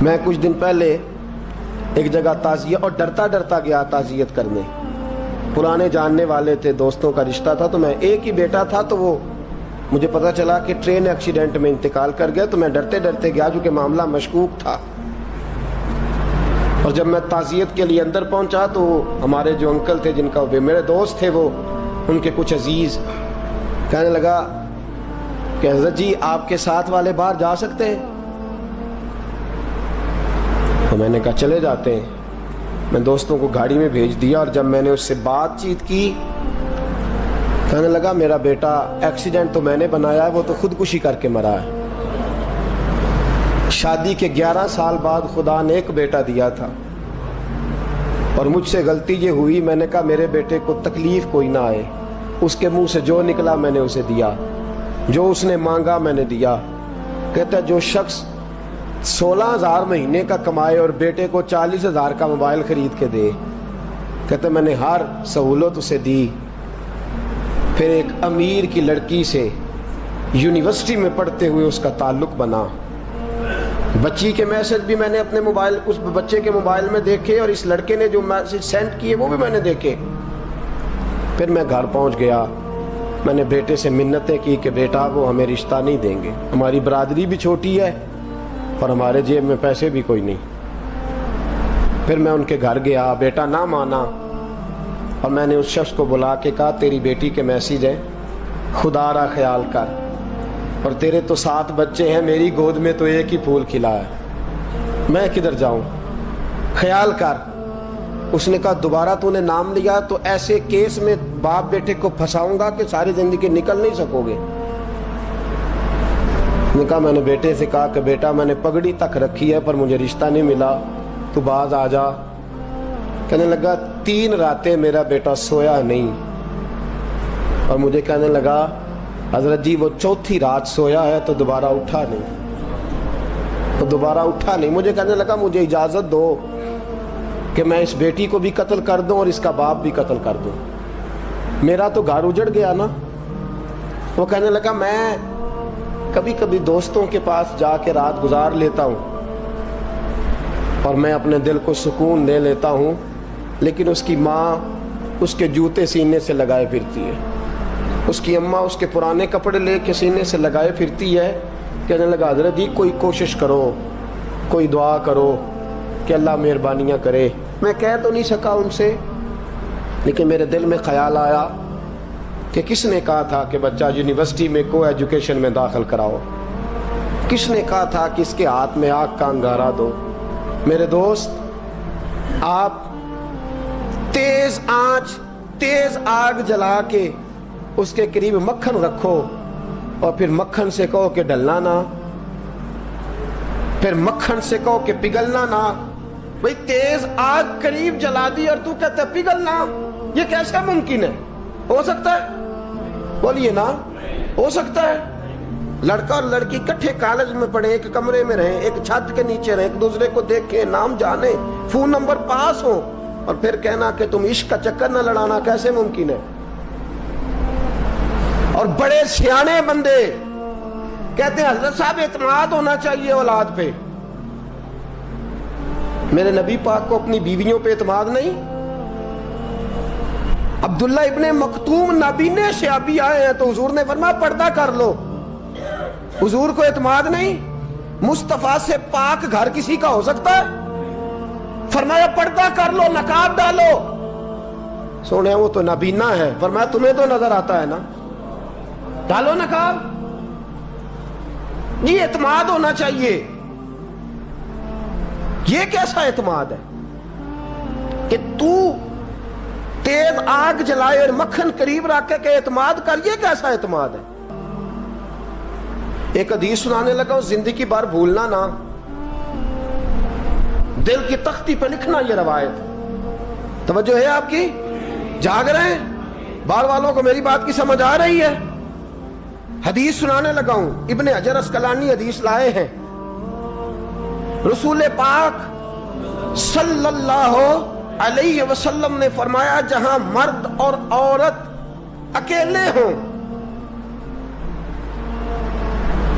میں کچھ دن پہلے ایک جگہ تعزیت، اور ڈرتا ڈرتا گیا تعزیت کرنے. پرانے جاننے والے تھے، دوستوں کا رشتہ تھا، تو میں ایک ہی بیٹا تھا، تو وہ مجھے پتا چلا کہ ٹرین ایکسیڈنٹ میں انتقال کر گیا. تو میں ڈرتے ڈرتے گیا جو کہ معاملہ مشکوک تھا. اور جب میں تعزیت کے لیے اندر پہنچا تو ہمارے جو انکل تھے، جن کا میرے دوست تھے، وہ ان کے کچھ عزیز کہنے لگا کہ حضرت جی آپ کے ساتھ والے باہر جا سکتے ہیں؟ تو میں نے کہا چلے جاتے ہیں. میں دوستوں کو گاڑی میں بھیج دیا، اور جب میں نے اس سے بات چیت کی، کہنے لگا میرا بیٹا ایکسیڈنٹ تو میں نے بنایا ہے، وہ تو خودکشی کر کے مرا ہے. شادی کے 11 سال بعد خدا نے ایک بیٹا دیا تھا، اور مجھ سے غلطی یہ ہوئی، میں نے کہا میرے بیٹے کو تکلیف کوئی نہ آئے. اس کے منہ سے جو نکلا میں نے اسے دیا، جو اس نے مانگا میں نے دیا. کہتا ہے جو شخص 16,000 مہینے کا کمائے اور بیٹے کو 40,000 کا موبائل خرید کے دے، کہتا ہے میں نے ہر سہولت اسے دی. پھر ایک امیر کی لڑکی سے یونیورسٹی میں پڑھتے ہوئے اس کا تعلق بنا. بچی کے میسج بھی میں نے اپنے موبائل، اس بچے کے موبائل میں دیکھے، اور اس لڑکے نے جو میسج سینڈ کیے وہ بھی میں نے دیکھے. پھر میں گھر پہنچ گیا، میں نے بیٹے سے منتیں کی کہ بیٹا وہ ہمیں رشتہ نہیں دیں گے، ہماری برادری بھی چھوٹی ہے اور ہمارے جیب میں پیسے بھی کوئی نہیں. پھر میں ان کے گھر گیا، بیٹا نہ مانا، اور میں نے اس شخص کو بلا کے کہا تیری بیٹی کے میسیج ہیں، خدا را خیال کر، اور تیرے تو 7 بچے ہیں، میری گود میں تو ایک ہی پھول کھلا ہے، میں کدھر جاؤں، خیال کر. اس نے کہا دوبارہ تو نے نام لیا تو ایسے کیس میں باپ بیٹے کو پھنساؤں گا کہ ساری زندگی نکل نہیں سکو گے. نے کہا میں نے بیٹے سے کہا کہ بیٹا میں نے پگڑی تک رکھی ہے پر مجھے رشتہ نہیں ملا، تو باز آ جا. کہنے لگا 3 راتیں میرا بیٹا سویا نہیں، اور مجھے کہنے لگا حضرت جی وہ 4تھی رات سویا ہے تو دوبارہ اٹھا نہیں. مجھے کہنے لگا مجھے اجازت دو کہ میں اس بیٹی کو بھی قتل کر دوں اور اس کا باپ بھی قتل کر دوں، میرا تو گھر اجڑ گیا نا. وہ کہنے لگا میں کبھی کبھی دوستوں کے پاس جا کے رات گزار لیتا ہوں اور میں اپنے دل کو سکون دے لیتا ہوں، لیکن اس کی ماں اس کے جوتے سینے سے لگائے پھرتی ہے، اس کی اماں اس کے پرانے کپڑے لے کے سینے سے لگائے پھرتی ہے. کہنے لگا حضرت جی کوئی کوشش کرو، کوئی دعا کرو کہ اللہ مہربانیاں کرے. میں کہہ تو نہیں سکا ان سے، لیکن میرے دل میں خیال آیا کہ کس نے کہا تھا کہ بچہ یونیورسٹی میں کو ایجوکیشن میں داخل کراؤ، کس نے کہا تھا کہ اس کے ہاتھ میں آگ کا انگارہ دو. میرے دوست آپ تیز آنچ، تیز آگ جلا کے اس کے قریب مکھن رکھو، اور پھر مکھن سے کہو کہ ڈلنا نہ، پھر مکھن سے کہو کہ پگھلنا نہ. بھئی تیز آگ قریب جلا دی اور تو کہتا ہے پگھلنا، یہ کیسا ممکن ہے؟ ہو سکتا ہے؟ بولیے نا، ہو سکتا ہے؟ لڑکا اور لڑکی کٹھے کالج میں پڑھیں، ایک کمرے میں رہیں، ایک چھت کے نیچے رہیں، ایک دوسرے کو دیکھیں، نام جانیں، فون نمبر پاس ہو، اور پھر کہنا کہ تم عشق کا چکر نہ لڑانا، کیسے ممکن ہے؟ اور بڑے سیانے بندے کہتے ہیں حضرت صاحب اعتماد ہونا چاہیے اولاد پہ. میرے نبی پاک کو اپنی بیویوں پہ اعتماد نہیں؟ عبداللہ ابن مکتوم نابینے سے ابھی آئے ہیں تو حضور نے فرمایا پردہ کر لو. حضور کو اعتماد نہیں؟ مصطفیٰ سے پاک گھر کسی کا ہو سکتا ہے؟ فرمایا پردہ کر لو، نقاب ڈالو. سونے وہ تو نابینا ہے، فرمایا تمہیں تو نظر آتا ہے نا، ڈالو نقاب. یہ اعتماد ہونا چاہیے. یہ کیسا اعتماد ہے کہ تو تیز آگ جلائے اور مکھن قریب رکھ کے اعتماد کر؟ یہ کیسا اعتماد ہے؟ ایک حدیث سنانے لگا، زندگی بھر بھولنا نہ، دل کی تختی پہ لکھنا یہ روایت. توجہ ہے آپ کی؟ جاگ رہے ہیں؟ بار والوں کو میری بات کی سمجھ آ رہی ہے؟ حدیث سنانے لگا ہوں، ابن حجر اسقلانی حدیث لائے ہیں. رسول پاک صلی اللہ علیہ وسلم نے فرمایا جہاں مرد اور عورت اکیلے ہوں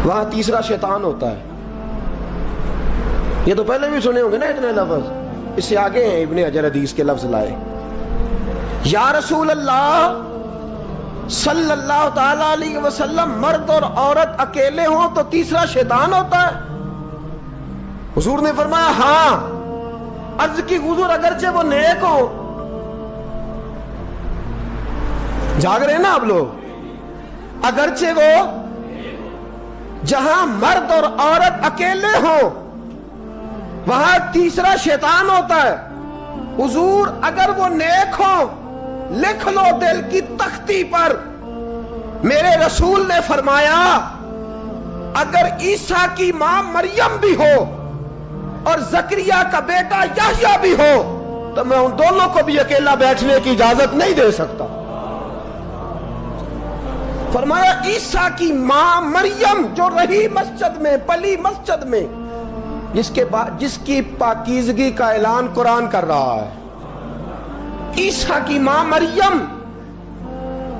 وہاں تیسرا شیطان ہوتا ہے. یہ تو پہلے بھی سنے ہوں گے نا اتنے لفظ. اس سے آگے ہیں ابن حجر حدیث کے لفظ لائے. یا رسول اللہ صلی اللہ تعالی علیہ وسلم، مرد اور عورت اکیلے ہوں تو تیسرا شیطان ہوتا ہے؟ حضور نے فرمایا ہاں. عرض کی حضور اگرچہ وہ نیک ہو. جاگ رہے ہیں نا آپ لوگ؟ اگرچہ وہ جہاں مرد اور عورت اکیلے ہوں وہاں تیسرا شیطان ہوتا ہے. حضور اگر وہ نیک ہو لکھ لو دل کی تختی پر. میرے رسول نے فرمایا اگر عیسیٰ کی ماں مریم بھی ہو اور زکریا کا بیٹا یحییٰ بھی ہو تو میں ان دونوں کو بھی اکیلا بیٹھنے کی اجازت نہیں دے سکتا. فرمایا عیسیٰ کی ماں مریم جو رہی مسجد میں، پلی مسجد میں، جس کی پاکیزگی کا اعلان قرآن کر رہا ہے، عیسیٰ کی ماں مریم.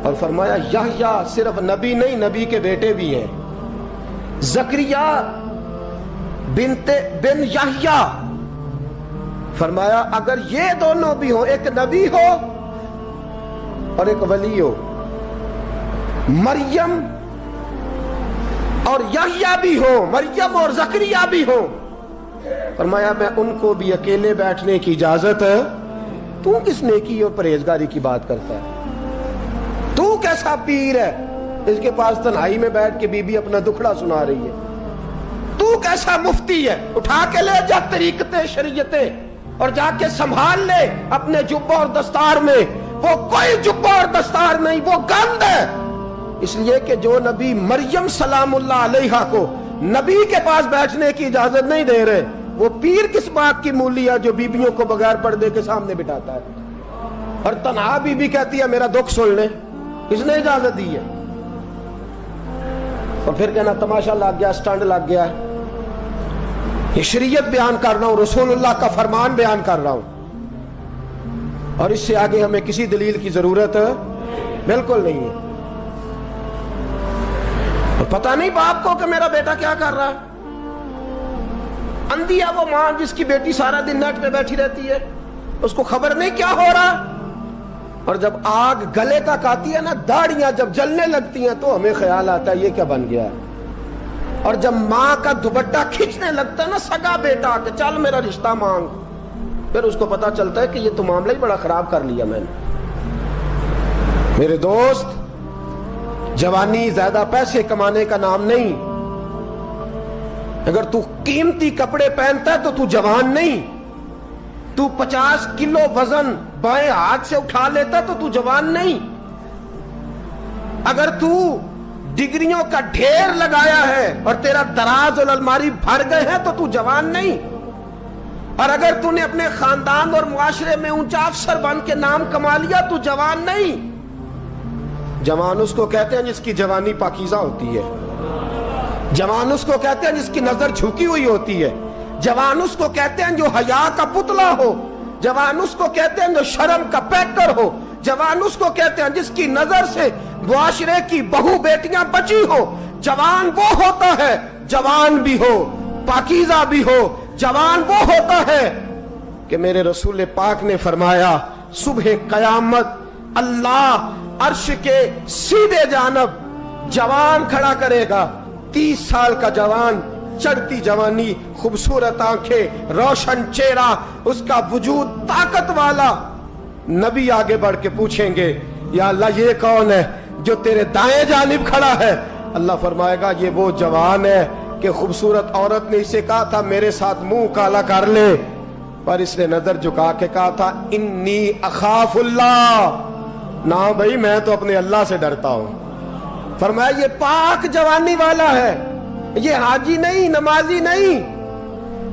اور فرمایا یحییٰ صرف نبی نہیں، نبی کے بیٹے بھی ہیں. زکریا بن یحییٰ. فرمایا اگر یہ دونوں بھی ہوں، ایک نبی ہو اور ایک ولی ہو، مریم اور یحییٰ بھی ہو، مریم اور زکریا بھی ہو، فرمایا میں ان کو بھی اکیلے بیٹھنے کی اجازت ہے. تو کس نیکی اور پرہیزگاری کی بات کرتا ہے؟ تو کیسا پیر ہے اس کے پاس تنہائی میں بیٹھ کے بی بی اپنا دکھڑا سنا رہی ہے؟ تو کیسا مفتی ہے؟ اٹھا کے لے جا طریقتیں شریعتیں اور جا کے سنبھال لے اپنے جبہ اور دستار میں. وہ کوئی جبہ اور دستار نہیں، وہ گند ہے. اس لیے کہ جو نبی مریم سلام اللہ علیہا کو نبی کے پاس بیٹھنے کی اجازت نہیں دے رہے، وہ پیر کس بات کی مولی ہے جو بیبیوں کو بغیر پردے کے سامنے بٹھاتا ہے اور تنہا بی بی کہتی ہے میرا دکھ سن لے؟ کس نے اجازت دی ہے؟ اور پھر کہنا تماشا لگ گیا، سٹنڈ لگ گیا. یہ شریعت بیان کر رہا ہوں، رسول اللہ کا فرمان بیان کر رہا ہوں، اور اس سے آگے ہمیں کسی دلیل کی ضرورت بالکل نہیں ہے. پتہ نہیں باپ کو کہ میرا بیٹا کیا کر رہا ہے. اندھی ہے وہ ماں جس کی بیٹی سارا دن نیٹ پہ بیٹھی رہتی ہے، اس کو خبر نہیں کیا ہو رہا. اور جب آگ گلے تک آتی ہے نا، داڑیاں جب جلنے لگتی ہیں تو ہمیں خیال آتا ہے یہ کیا بن گیا ہے. اور جب ماں کا دوپٹہ کھینچنے لگتا ہے نا سگا بیٹا کہ چل میرا رشتہ مانگ، پھر اس کو پتا چلتا ہے کہ یہ تو معاملہ ہی بڑا خراب کر لیا میں نے. میرے دوست، جوانی زیادہ پیسے کمانے کا نام نہیں. اگر تو قیمتی کپڑے پہنتا ہے تو تو جوان نہیں. تو 50 کلو وزن بائیں ہاتھ سے اٹھا لیتا تو تو جوان نہیں. اگر تو ڈگریوں کا ڈھیر لگایا ہے اور تیرا دراز اور الماری بھر گئے ہیں تو تو جوان نہیں. اور اگر تو نے اپنے خاندان اور معاشرے میں اونچا افسر بن کے نام کما لیا تو جوان نہیں. جوان اس کو کہتے ہیں جس کی جوانی پاکیزہ ہوتی ہے. جوان اس کو کہتے ہیں جس کی نظر جھکی ہوئی ہوتی ہے. جوان اس کو کہتے ہیں جو حیا کا پتلا ہو. جوان اس کو کہتے ہیں جو شرم کا پیکر ہو. جوان اس کو کہتے ہیں جس کی نظر سے معاشرے کی بہو بیٹیاں بچی ہو. جوان وہ ہوتا ہے، جوان بھی ہو پاکیزہ بھی ہو، جوان وہ ہوتا ہے کہ میرے رسول پاک نے فرمایا صبح قیامت اللہ عرش کے سیدھے جانب جوان کھڑا کرے گا. 30 سال کا جوان، چڑھتی جوانی، خوبصورت آنکھیں، روشن چہرہ، اس کا وجود طاقت والا. نبی آگے بڑھ کے پوچھیں گے یا اللہ یہ کون ہے جو تیرے دائیں جانب کھڑا ہے؟ اللہ فرمائے گا یہ وہ جوان ہے کہ خوبصورت عورت نے اسے کہا تھا میرے ساتھ منہ کالا کر لے، پر اس نے نظر جھکا کے کہا تھا انی اخاف اللہ. نہ بھائی میں تو اپنے اللہ سے ڈرتا ہوں. فرمایا یہ پاک جوانی والا ہے، یہ حاجی نہیں، نمازی نہیں،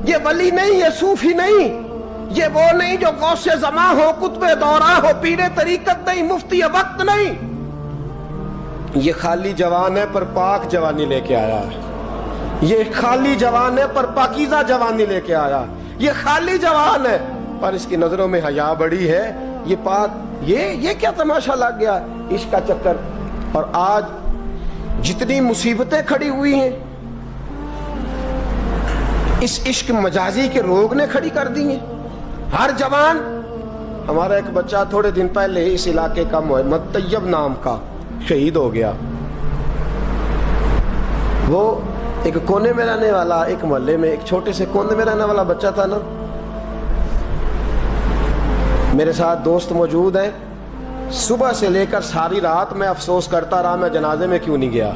یہ ولی نہیں، یہ صوفی نہیں، یہ وہ نہیں جو غوث زمان ہو، قطب دورہ ہو، پیر طریقت نہیں، مفتی وقت نہیں. یہ خالی جوان ہے پر پاک جوانی لے کے آیا ہے. یہ خالی جوان ہے پر پاکیزہ جوانی لے کے آیا. یہ خالی جوان ہے پر اس کی نظروں میں حیا بڑی ہے. یہ پاک، یہ کیا تماشا لگ گیا عشق کا چکر. اور آج جتنی مصیبتیں کھڑی ہوئی ہیں اس عشق مجازی کے روگ نے کھڑی کر دی ہیں ہر جوان. ہمارا ایک بچہ تھوڑے دن پہلے اس علاقے کا محمد طیب نام کا شہید ہو گیا. وہ ایک کونے میں رہنے والا, ایک محلے میں ایک چھوٹے سے کونے میں رہنے والا بچہ تھا نا. میرے ساتھ دوست موجود ہیں. صبح سے لے کر ساری رات میں افسوس کرتا رہا, میں جنازے میں کیوں نہیں گیا,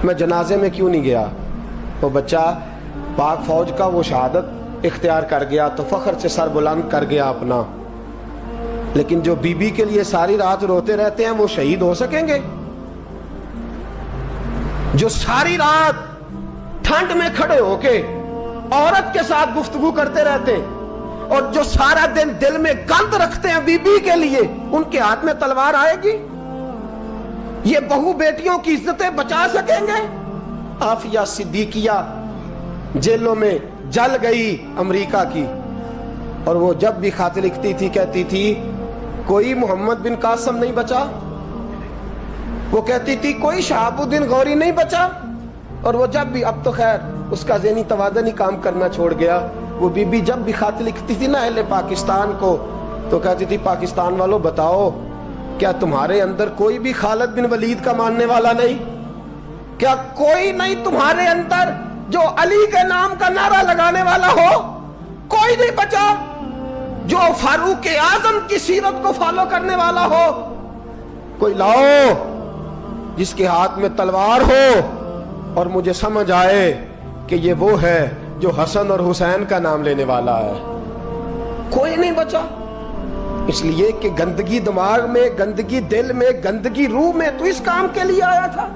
میں جنازے میں کیوں نہیں گیا. وہ بچہ پاک فوج کا وہ شہادت اختیار کر گیا تو فخر سے سر بلند کر گیا اپنا. لیکن جو بی بی کے لیے ساری رات روتے رہتے ہیں وہ شہید ہو سکیں گے؟ جو ساری رات ٹھنڈ میں کھڑے ہو کے عورت کے ساتھ گفتگو کرتے رہتے ہیں اور جو سارا دن دل میں گند رکھتے ہیں بی بی کے لیے, ان کے ہاتھ میں تلوار آئے گی؟ یہ بہو بیٹیوں کی عزتیں بچا سکیں گے؟ آفیہ صدیقیہ جیلوں میں جل گئی امریکہ کی, اور وہ جب بھی خط لکھتی تھی کہتی تھی کوئی محمد بن قاسم نہیں بچا, وہ کہتی تھی کوئی شہاب الدین غوری نہیں بچا. اور وہ جب بھی, اب تو خیر اس کا ذہنی توازن ہی کام کرنا چھوڑ گیا, وہ بی بی جب بھی خط لکھتی تھی نا اہل پاکستان کو تو کہتی تھی پاکستان والوں بتاؤ کیا تمہارے اندر کوئی بھی خالد بن ولید کا ماننے والا نہیں؟ کیا کوئی نہیں تمہارے اندر جو علی کے نام کا نعرہ لگانے والا ہو؟ کوئی نہیں بچا جو فاروق اعظم کی سیرت کو فالو کرنے والا ہو. کوئی لاؤ جس کے ہاتھ میں تلوار ہو اور مجھے سمجھ آئے کہ یہ وہ ہے جو حسن اور حسین کا نام لینے والا ہے. کوئی نہیں بچا. اس لیے کہ گندگی دماغ میں, گندگی دل میں, گندگی روح میں تو اس کام کے لیے آیا تھا.